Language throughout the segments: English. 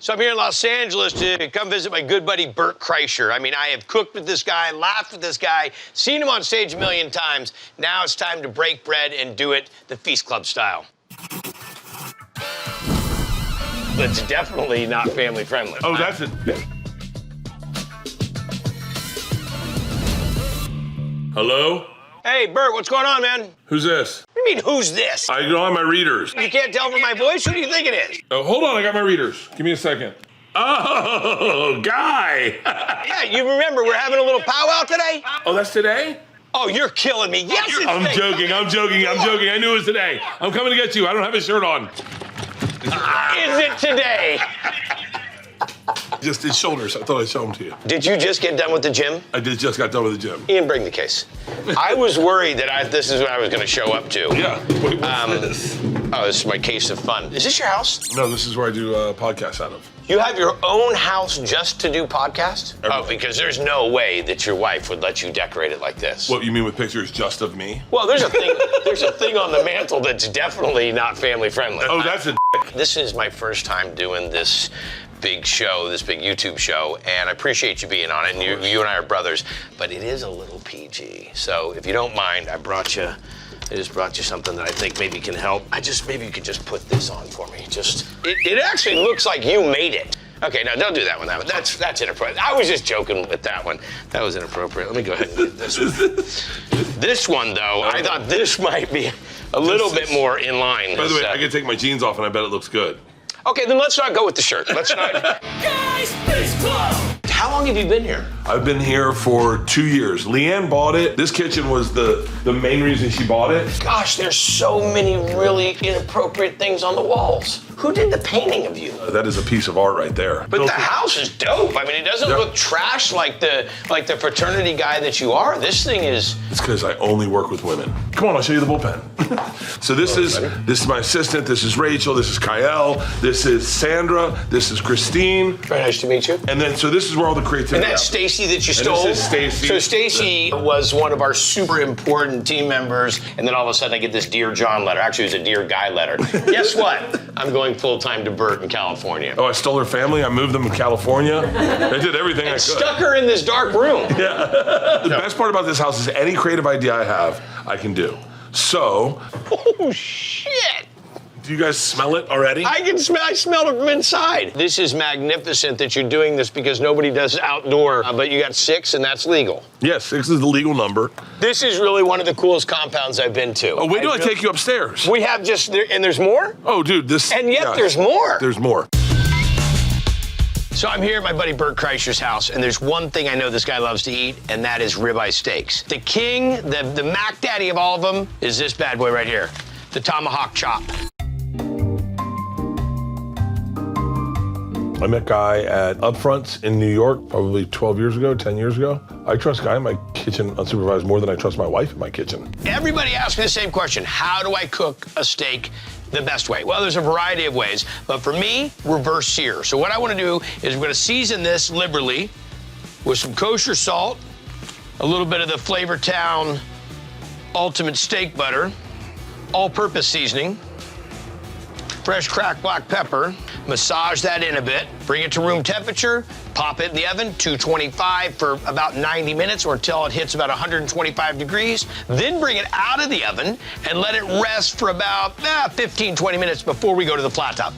So I'm here in Los Angeles to come visit my good buddy Bert Kreischer. I mean, I have cooked with this guy, laughed with this guy, seen him on stage a million times. Now it's time to break bread and do it the Feast Club style. It's definitely not family friendly. Oh, that's it. Hello? Hey, Bert, what's going on, man? Who's this? What do you mean, who's this? I don't have my readers. You can't tell from my voice? Who do you think it is? Oh, hold on, I got my readers. Give me a second. Oh, Guy. Yeah, you remember we're having a little powwow today? Oh, that's today? Oh, you're killing me. Yes, it's I'm today. joking. I knew it was today. I'm coming to get you. I don't have a shirt on. Is it today? Just his shoulders. I thought I'd show them to you. Did you just get done with the gym? I just got done with the gym. Ian, bring the case. I was worried that this is what I was going to show up to. Yeah. Wait, what's this? Oh, this is my case of fun. Is this your house? No, this is where I do podcasts out of. You have your own house just to do podcasts? Everything. Oh, because there's no way that your wife would let you decorate it like this. What, you mean with pictures just of me? Well, there's a thing on the mantle that's definitely not family friendly. Oh, that's a This is my first time doing this big show, this big YouTube show, and I appreciate you being on it, and you and I are brothers, but it is a little PG. So if you don't mind, I just brought you something that I think maybe can help. Maybe you could just put this on for me. It actually looks like you made it. Okay, no, don't do that one. That's inappropriate. I was just joking with that one. That was inappropriate. Let me go ahead and get this one. This one, though, I thought this might be a little bit more in line. By the way, I can take my jeans off and I bet it looks good. Okay, then let's not go with the shirt. Let's not. Guys, Feast Club! How long have you been here? I've been here for 2 years. Leanne bought it. This kitchen was the main reason she bought it. Gosh, there's so many really inappropriate things on the walls. Who did the painting of you? That is a piece of art right there. But the house is dope. I mean, it doesn't look trash like the fraternity guy that you are. This thing is. It's because I only work with women. Come on, I'll show you the bullpen. So this is my assistant. This is Rachel. This is Kyle. This is Sandra. This is Christine. Very nice to meet you. And then, so this is where all the creativity. And that's Stacy that you stole. This is Stacy. So Stacy was one of our super important team members, and then all of a sudden I get this Dear John letter. Actually, it was a Dear Guy letter. Guess what? I'm going full-time to Bert in California. Oh, I stole her family. I moved them to California. I did everything I could. Stuck her in this dark room. Yeah. The best part about this house is any creative idea I have, I can do. So. Oh, shit. Do you guys smell it already? I smell it from inside. This is magnificent that you're doing this because nobody does outdoor, but you got 6 and that's legal. Yes, 6 is the legal number. This is really one of the coolest compounds I've been to. Oh, wait till I take you upstairs. We have and there's more? Oh, dude, this. And yet there's more. There's more. So I'm here at my buddy Bert Kreischer's house, and there's one thing I know this guy loves to eat, and that is ribeye steaks. The king, the Mac Daddy of all of them, is this bad boy right here, the Tomahawk chop. I met Guy at Upfronts in New York probably 12 years ago, 10 years ago. I trust Guy in my kitchen unsupervised more than I trust my wife in my kitchen. Everybody asks me the same question. How do I cook a steak the best way? Well, there's a variety of ways, but for me, reverse sear. So what I want to do is we're going to season this liberally with some kosher salt, a little bit of the Flavor Town Ultimate Steak Butter, all-purpose seasoning, fresh cracked black pepper, massage that in a bit, bring it to room temperature, pop it in the oven, 225 for about 90 minutes or until it hits about 125 degrees. Then bring it out of the oven and let it rest for about 15, 20 minutes before we go to the flat top.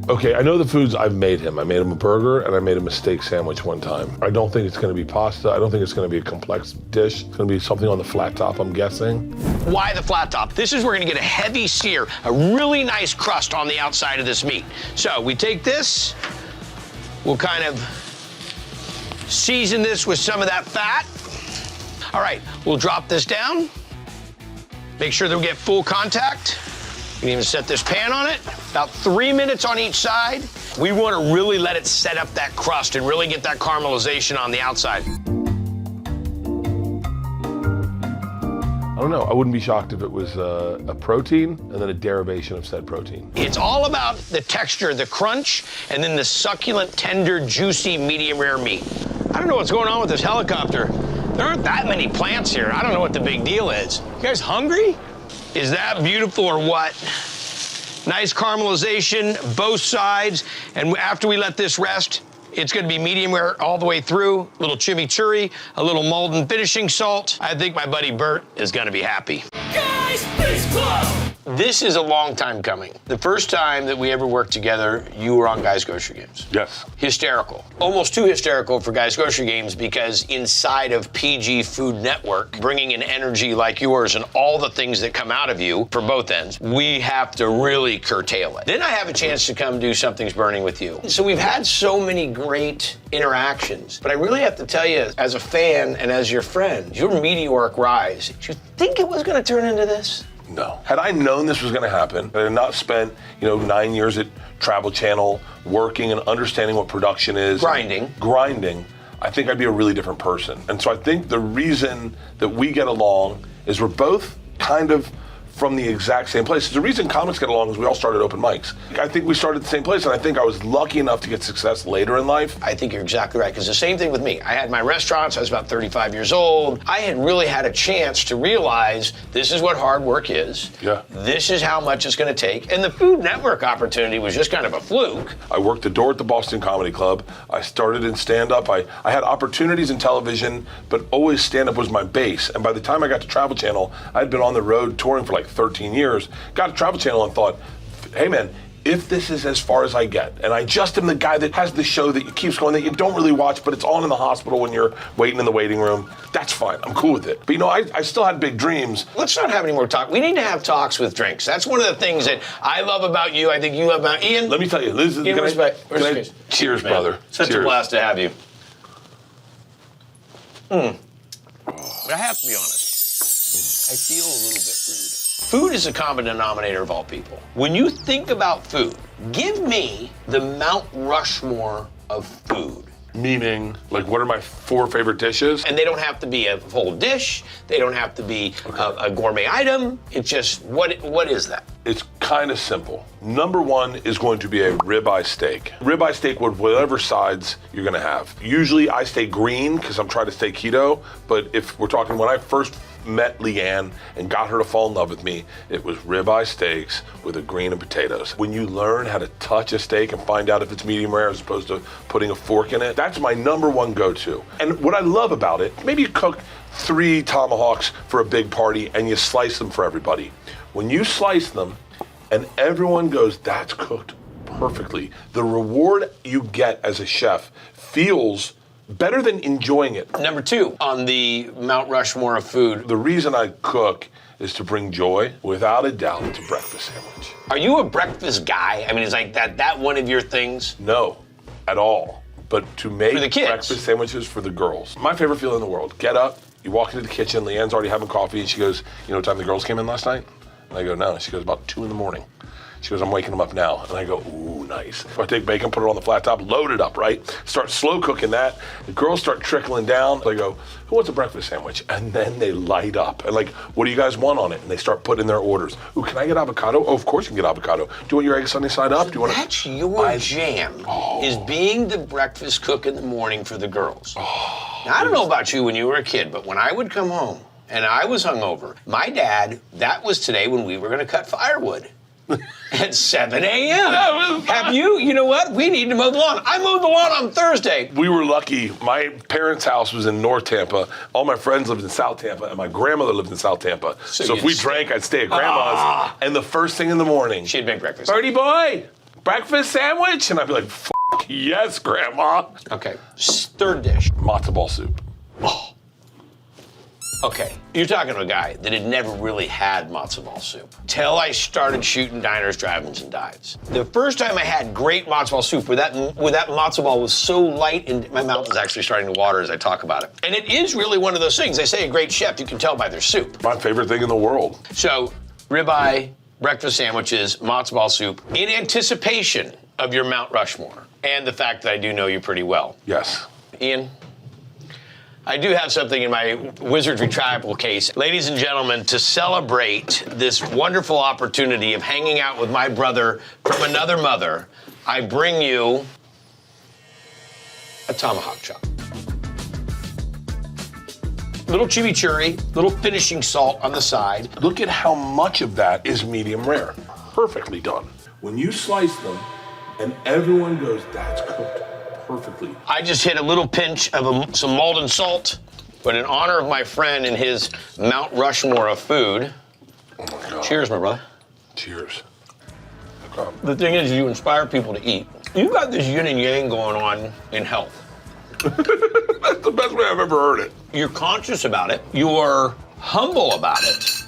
Okay, I know the foods I've made him. I made him a burger and I made him a steak sandwich one time. I don't think it's gonna be pasta. I don't think it's gonna be a complex dish. It's gonna be something on the flat top, I'm guessing. Why the flat top? This is where we're gonna get a heavy sear, a really nice crust on the outside of this meat. So we take this, we'll kind of season this with some of that fat. All right, we'll drop this down. Make sure that we get full contact. You can even set this pan on it, about 3 minutes on each side. We want to really let it set up that crust and really get that caramelization on the outside. I don't know, I wouldn't be shocked if it was a protein and then a derivation of said protein. It's all about the texture, the crunch, and then the succulent, tender, juicy, medium rare meat. I don't know what's going on with this helicopter. There aren't that many plants here. I don't know what the big deal is. You guys hungry? Is that beautiful or what? Nice caramelization, both sides. And after we let this rest, it's gonna be medium rare all the way through. A little chimichurri, a little Malden finishing salt. I think my buddy Bert is gonna be happy. Guys, Space Club! This is a long time coming. The first time that we ever worked together, you were on Guys Grocery Games. Yes. Hysterical. Almost too hysterical for Guys Grocery Games because inside of PG Food Network, bringing an energy like yours and all the things that come out of you for both ends, we have to really curtail it. Then I have a chance to come do Something's Burning with you. So we've had so many great interactions, but I really have to tell you, as a fan and as your friend, your meteoric rise, did you think it was gonna turn into this? No. Had I known this was going to happen, I had not spent, 9 years at Travel Channel working and understanding what production is. Grinding, I think I'd be a really different person. And so I think the reason that we get along is we're both kind of from the exact same place. The reason comics get along is we all started open mics. I think we started at the same place, and I think I was lucky enough to get success later in life. I think you're exactly right, because the same thing with me. I had my restaurants, I was about 35 years old. I had really had a chance to realize this is what hard work is. Yeah. This is how much it's gonna take. And the Food Network opportunity was just kind of a fluke. I worked the door at the Boston Comedy Club. I started in stand-up. I had opportunities in television, but always stand-up was my base. And by the time I got to Travel Channel, I'd been on the road touring for like 13 years, got to Travel Channel and thought, hey man, if this is as far as I get, and I just am the guy that has the show that keeps going, that you don't really watch, but it's on in the hospital when you're waiting in the waiting room, that's fine, I'm cool with it. But I still had big dreams. Let's not have any more talk. We need to have talks with drinks. That's one of the things that I love about you, I think you love about Ian. Let me tell you, Liz, cheers, brother. Such Cheers. a blast to have you. But I have to be honest, I feel a little bit rude. Food is a common denominator of all people. When you think about food, give me the Mount Rushmore of food. Meaning, like, what are my 4 favorite dishes? And they don't have to be a whole dish. They don't have to be a gourmet item. It's just, what is that? It's kind of simple. Number 1 is going to be a ribeye steak. Ribeye steak with whatever sides you're gonna have. Usually I stay green because I'm trying to stay keto, but if we're talking when I first met Leanne and got her to fall in love with me, it was ribeye steaks with a green and potatoes. When you learn how to touch a steak and find out if it's medium rare as opposed to putting a fork in it, that's my number 1 go-to. And what I love about it, maybe you cook 3 tomahawks for a big party and you slice them for everybody. When you slice them and everyone goes, that's cooked perfectly, the reward you get as a chef feels better than enjoying it. Number 2 on the Mount Rushmore of food. The reason I cook is to bring joy, without a doubt, to breakfast sandwich. Are you a breakfast guy? I mean, is like that one of your things? No, at all. But to make For the kids. breakfast sandwiches for the girls. My favorite feeling in the world. Get up, you walk into the kitchen, Leanne's already having coffee, and she goes, you know what time the girls came in last night? And I go, no. She goes, about 2 in the morning. She goes, I'm waking them up now. And I go, ooh, nice. So I take bacon, put it on the flat top, load it up, right? Start slow cooking that. The girls start trickling down. I go, who wants a breakfast sandwich? And then they light up. And like, what do you guys want on it? And they start putting in their orders. Ooh, can I get avocado? Oh, of course you can get avocado. Do you want your egg sunny side up? Do you want That's your jam, is being the breakfast cook in the morning for the girls. Now, I don't know about you when you were a kid, but when I would come home and I was hungover, my dad, that was today when we were gonna cut firewood. At 7 a.m. Have you know what? We need to mow the lawn. I mowed the lawn on Thursday. We were lucky. My parents' house was in North Tampa. All my friends lived in South Tampa, and my grandmother lived in South Tampa. So if we drank, I'd stay at Grandma's. And the first thing in the morning, she'd make breakfast. Birdie boy, breakfast sandwich? And I'd be like, yes, Grandma. Okay, 3rd dish. Matzo ball soup. Oh. Okay, you're talking to a guy that had never really had matzo ball soup till I started shooting diners, drive-ins, and dives. The first time I had great matzo ball soup, where that matzo ball was so light, and my mouth is actually starting to water as I talk about it. And it is really one of those things. They say a great chef, you can tell by their soup. My favorite thing in the world. So, ribeye, breakfast sandwiches, matzo ball soup, in anticipation of your Mount Rushmore, and the fact that I do know you pretty well. Yes. Ian? I do have something in my Wizardry Tribal case. Ladies and gentlemen, to celebrate this wonderful opportunity of hanging out with my brother from another mother, I bring you a tomahawk chop. Little chimichurri, little finishing salt on the side. Look at how much of that is medium rare. perfectly done. When you slice them, and everyone goes, that's cooked perfectly. I just hit a little pinch of some Malden salt, but in honor of my friend and his Mount Rushmore of food. Oh my God. Cheers, my brother. Cheers. The thing is, you inspire people to eat. You've got this yin and yang going on in health. That's the best way I've ever heard it. You're conscious about it. You're humble about it.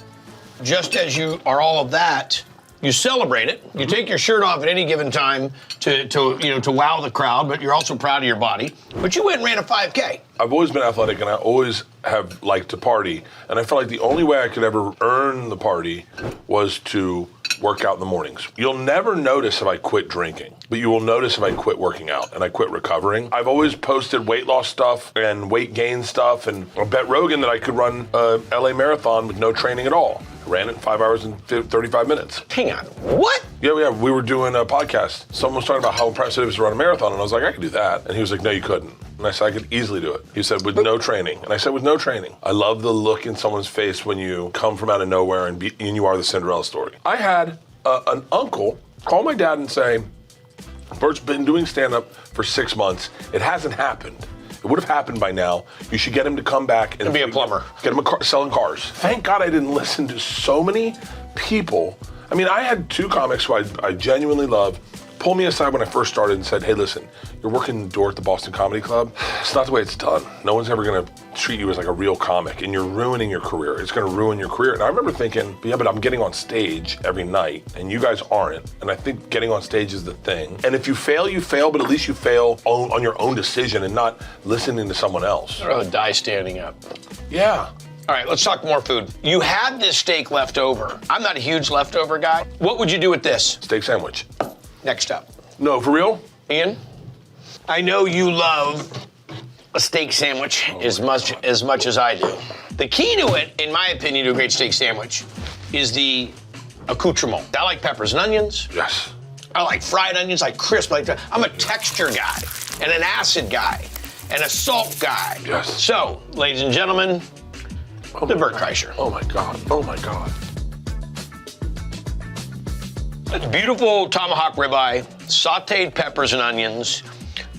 Just as you are all of that, you celebrate it. You take your shirt off at any given time to wow the crowd, but you're also proud of your body. But you went and ran a 5K. I've always been athletic, and I always have liked to party. And I felt like the only way I could ever earn the party was to work out in the mornings. You'll never notice if I quit drinking, but you will notice if I quit working out and I quit recovering. I've always posted weight loss stuff and weight gain stuff, and I bet Rogan that I could run a LA marathon with no training at all. I ran it in 5 hours and 35 minutes. Hang on, what? Yeah, we were doing a podcast. Someone was talking about how impressive it was to run a marathon, and I was like, I could do that. And he was like, no, you couldn't. And I said, I could easily do it. He said, with no training. And I said, with no training. I love the look in someone's face when you come from out of nowhere and you are the Cinderella story. I had an uncle call my dad and say, Bert's been doing stand-up for 6 months. It hasn't happened. It would have happened by now. You should get him to come back and be a plumber. Get him selling cars. Thank God I didn't listen to so many people. I mean, I had 2 comics who I genuinely love pull me aside when I first started and said, hey, listen, you're working the door at the Boston Comedy Club. It's not the way it's done. No one's ever going to treat you as like a real comic, and you're ruining your career. It's going to ruin your career. And I remember thinking, yeah, but I'm getting on stage every night, and you guys aren't. And I think getting on stage is the thing. And if you fail, but at least you fail on your own decision and not listening to someone else. I'd rather die standing up. Yeah. All right, let's talk more food. You had this steak left over. I'm not a huge leftover guy. What would you do with this? Steak sandwich. Next up. No, for real? Ian, I know you love a steak sandwich as much as I do. The key to it, in my opinion, to a great steak sandwich is the accoutrement. I like peppers and onions. Yes. I like fried onions, like crisp. I'm a texture guy and an acid guy and a salt guy. Yes. So, ladies and gentlemen, the Bert Kreischer. Oh my God. Oh my God. It's beautiful tomahawk ribeye, sauteed peppers and onions,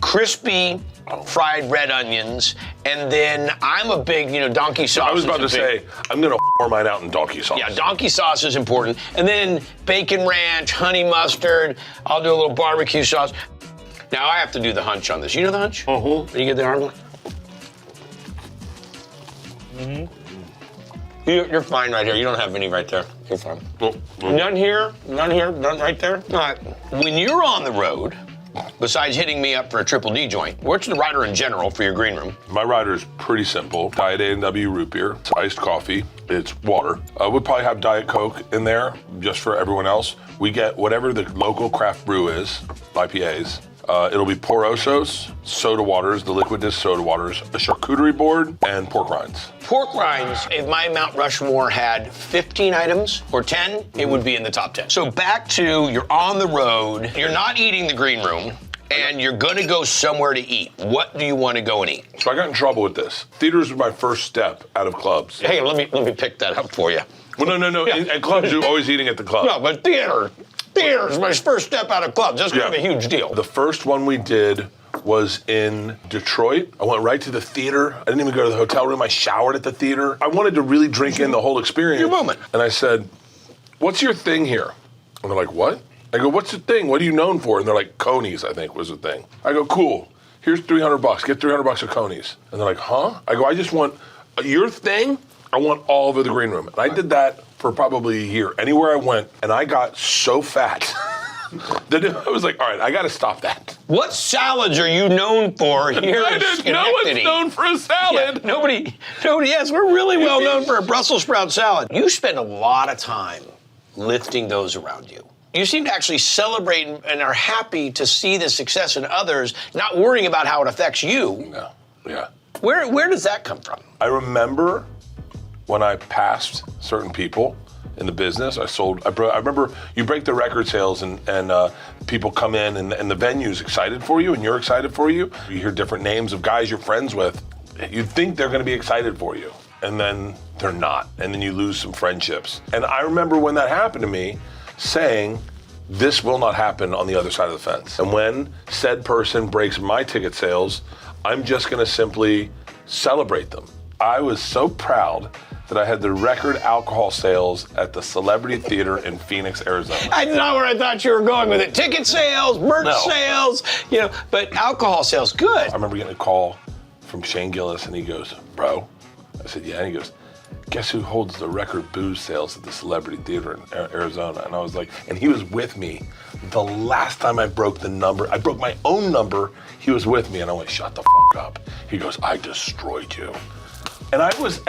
crispy fried red onions, and then I'm a big, donkey sauce. I was about to say, I'm going to pour mine out in donkey sauce. Yeah, donkey sauce is important. And then bacon ranch, honey mustard, I'll do a little barbecue sauce. Now, I have to do the hunch on this. You know the hunch? Mm-hmm. You get the arm? Mm-hmm. You're fine right here. You don't have any right there. You're fine. Mm-hmm. None here, none right there. All right. When you're on the road, besides hitting me up for a triple D joint, what's the rider in general for your green room? My rider is pretty simple. Diet A&W root beer, it's iced coffee, it's water. We'll probably have Diet Coke in there just for everyone else. We get whatever the local craft brew is, IPAs. It'll be Porosos, soda waters, the liquid disc soda waters, a charcuterie board, and pork rinds. Pork rinds, if my Mount Rushmore had 15 items or 10, it would be in the top 10. So back to, you're on the road, you're not eating the green room, and you're gonna go somewhere to eat. What do you wanna go and eat? So I got in trouble with this. Theaters was my first step out of clubs. Hey, let me pick that up for you. Well, no. Yeah. At clubs, you're always eating at the club. No, but theater is my first step out of clubs. That's kind of a huge deal. The first one we did was in Detroit. I went right to the theater. I didn't even go to the hotel room. I showered at the theater. I wanted to really drink in the whole experience. Your moment. And I said, what's your thing here? And they're like, what? I go, what's the thing? What are you known for? And they're like, Coney's, I think, was the thing. I go, cool. Here's $300. Get $300 of Coney's. And they're like, huh? I go, I just want your thing. I want all over the green room. And I did that for probably a year. Anywhere I went, and I got so fat that I was like, all right, I got to stop that. What salads are you known for here in Schenectady? No one's known for a salad. Yeah, nobody is. We're really well known for a Brussels sprout salad. You spend a lot of time lifting those around you. You seem to actually celebrate and are happy to see the success in others, not worrying about how it affects you. No, yeah. Where does that come from? I remember when I passed certain people in the business, I remember you break the record sales and people come in and the venue's excited for you and you're excited for you. You hear different names of guys you're friends with. You'd think they're gonna be excited for you. And then they're not. And then you lose some friendships. And I remember when that happened to me, saying, this will not happen on the other side of the fence. And when said person breaks my ticket sales, I'm just gonna simply celebrate them. I was so proud that I had the record alcohol sales at the Celebrity Theater in Phoenix, Arizona. That's not where I thought you were going with it. Ticket sales, merch sales, but alcohol sales, good. I remember getting a call from Shane Gillis, and he goes, bro. I said, yeah, and he goes, guess who holds the record booze sales at the Celebrity Theater in Arizona? And I was like, and he was with me the last time I broke the number. I broke my own number. He was with me, and I went, shut the fuck up. He goes, I destroyed you. And I was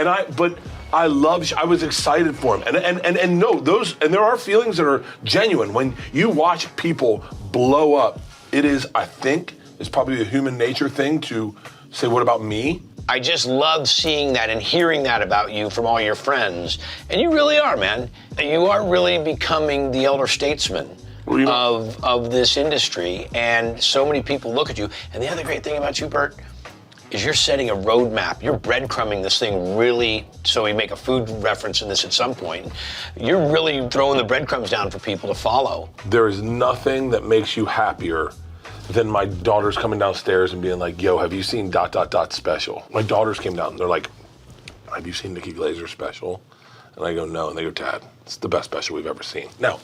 excited for him. And no, there are feelings that are genuine. When you watch people blow up, it is, I think, it's probably a human nature thing to say, what about me? I just love seeing that and hearing that about you from all your friends. And you really are, man. You are really becoming the elder statesman of this industry. And so many people look at you. And the other great thing about you, Bert, is you're setting a roadmap. You're breadcrumbing this thing really, so we make a food reference in this at some point. You're really throwing the breadcrumbs down for people to follow. There is nothing that makes you happier than my daughters coming downstairs and being like, yo, have you seen ... special? My daughters came down and they're like, have you seen Nikki Glazer's special? And I go, no. And they go, Dad, it's the best special we've ever seen. Now,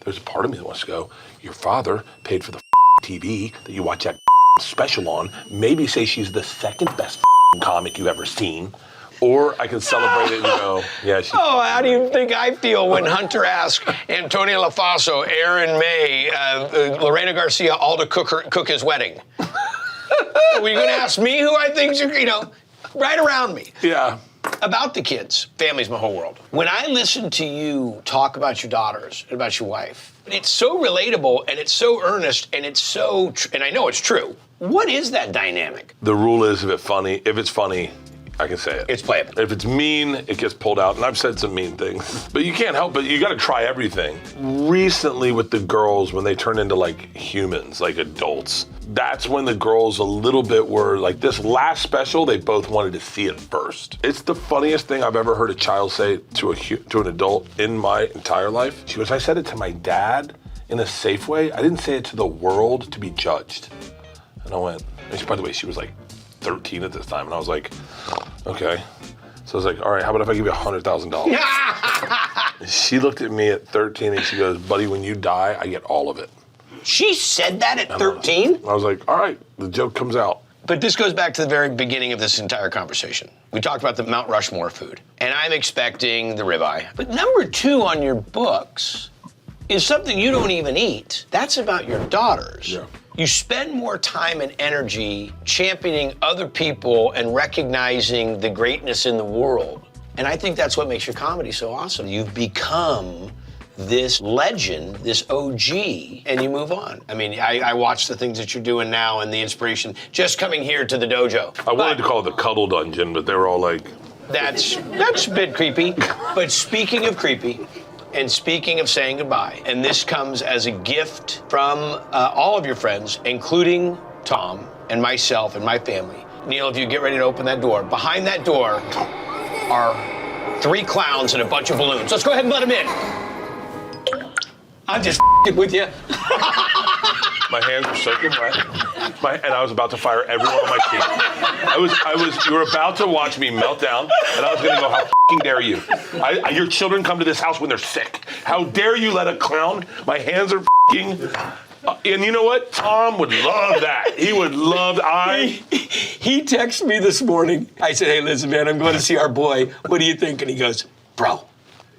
there's a part of me that wants to go, your father paid for the TV that you watch that special on, maybe say she's the second best comic you've ever seen, or I can celebrate it and go, yeah, she's how do you think I feel when Hunter asked Antonia Lafaso, Aaron May, Lorena Garcia all to cook his wedding? Were you going to ask me who I think, right around me? Yeah. About the kids. Family's my whole world. When I listen to you talk about your daughters and about your wife, it's so relatable and it's so earnest and it's so, and I know it's true. What is that dynamic? The rule is if it's funny, I can say it. It's playable. If it's mean, it gets pulled out. And I've said some mean things. But you can't help it. You got to try everything. Recently with the girls, when they turn into like humans, like adults, that's when the girls a little bit were like, this last special, they both wanted to see it first. It's the funniest thing I've ever heard a child say to an adult in my entire life. She goes, I said it to my dad in a safe way. I didn't say it to the world to be judged. And I went, and by the way, she was like 13 at this time. And I was like, okay. So I was like, all right, how about if I give you $100,000? She looked at me at 13 and she goes, buddy, when you die, I get all of it. She said that at 13? I was like, all right, the joke comes out. But this goes back to the very beginning of this entire conversation. We talked about the Mount Rushmore of food, and I'm expecting the ribeye. But number 2 on your books is something you don't even eat. That's about your daughters. Yeah. You spend more time and energy championing other people and recognizing the greatness in the world. And I think that's what makes your comedy so awesome. You've become this legend, this OG, and you move on. I mean, I watch the things that you're doing now and the inspiration just coming here to the dojo. I wanted to call it the Cuddle Dungeon, but they were all like... That's a bit creepy. But speaking of creepy, and speaking of saying goodbye, and this comes as a gift from all of your friends, including Tom and myself and my family. Neil, if you get ready to open that door, behind that door are 3 clowns and a bunch of balloons. Let's go ahead and let them in. I'm just with you. My hands were soaking wet, and I was about to fire every one of my teeth. You were about to watch me melt down, and I was going to go, how dare you? Your children come to this house when they're sick. How dare you let a clown? My hands are and you know what? Tom would love that. He would love, He texted me this morning. I said, hey, listen, man, I'm going to see our boy. What do you think? And he goes, bro,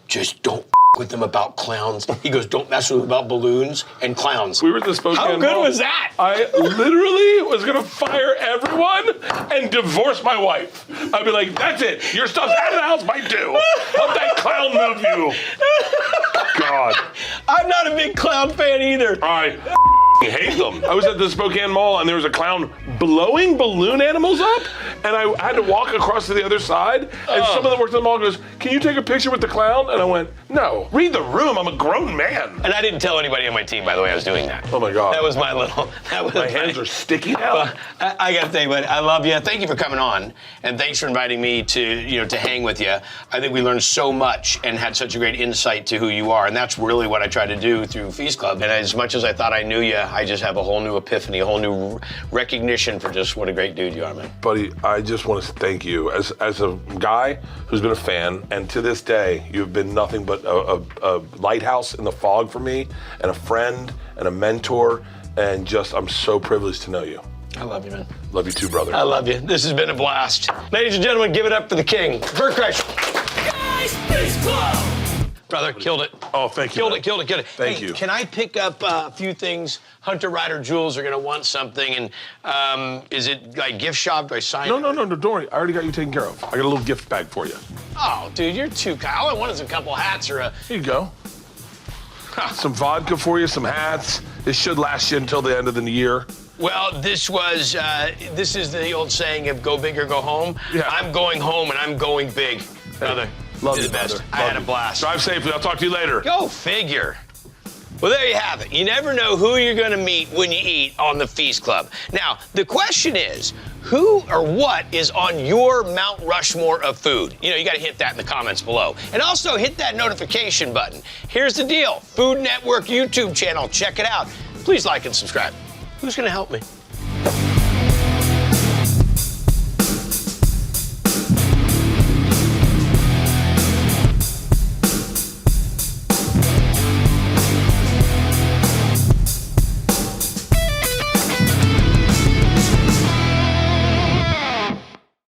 just don't with them about clowns. He goes, don't mess with them about balloons and clowns. We were at the Spokane How good Mall. was that? I literally was gonna fire everyone and divorce my wife. I'd be like, that's it. Your stuff's out of the house by 2. Help that clown move you. God. I'm not a big clown fan either. All right. hate them. I was at the Spokane Mall and there was a clown blowing balloon animals up, and I had to walk across to the other side, and someone that worked in the mall goes, "Can you take a picture with the clown?" And I went, "No, read the room, I'm a grown man." And I didn't tell anybody on my team, by the way, I was doing that. Oh my God. That was my little, My hands are sticky now. I got to tell you, buddy, I love you. Thank you for coming on, and thanks for inviting me to hang with you. I think we learned so much and had such a great insight to who you are, and that's really what I try to do through Feast Club. And as much as I thought I knew you, I just have a whole new epiphany, a whole new recognition for just what a great dude you are, man. Buddy, I just want to thank you as a guy who's been a fan, and to this day, you've been nothing but a lighthouse in the fog for me, and a friend, and a mentor, and just I'm so privileged to know you. I love you, man. Love you too, brother. I love you. This has been a blast. Ladies and gentlemen, give it up for the king, Bert Kreischer. Guys, Feast Club. Brother, killed it. Oh, thank you. Killed it. Thank Hey, you. Can I pick up a few things? Hunter Rider Jules are going to want something, and is it like gift shop? Do I sign it? No, don't worry. I already got you taken care of. I got a little gift bag for you. Oh, dude, you're too kind. All I want is a couple hats or a... Here you go. Some vodka for you, some hats. This should last you until the end of the year. Well, this is the old saying of go big or go home. Yeah. I'm going home, and I'm going big, brother. Love You're you, the best. brother. I had a blast. Drive safely. I'll talk to you later. Go figure. Well, there you have it. You never know who you're going to meet when you eat on the Feast Club. Now, the question is, who or what is on your Mount Rushmore of food? You know, you got to hit that in the comments below. And also hit that notification button. Here's the deal. Food Network YouTube channel. Check it out. Please like and subscribe. Who's going to help me?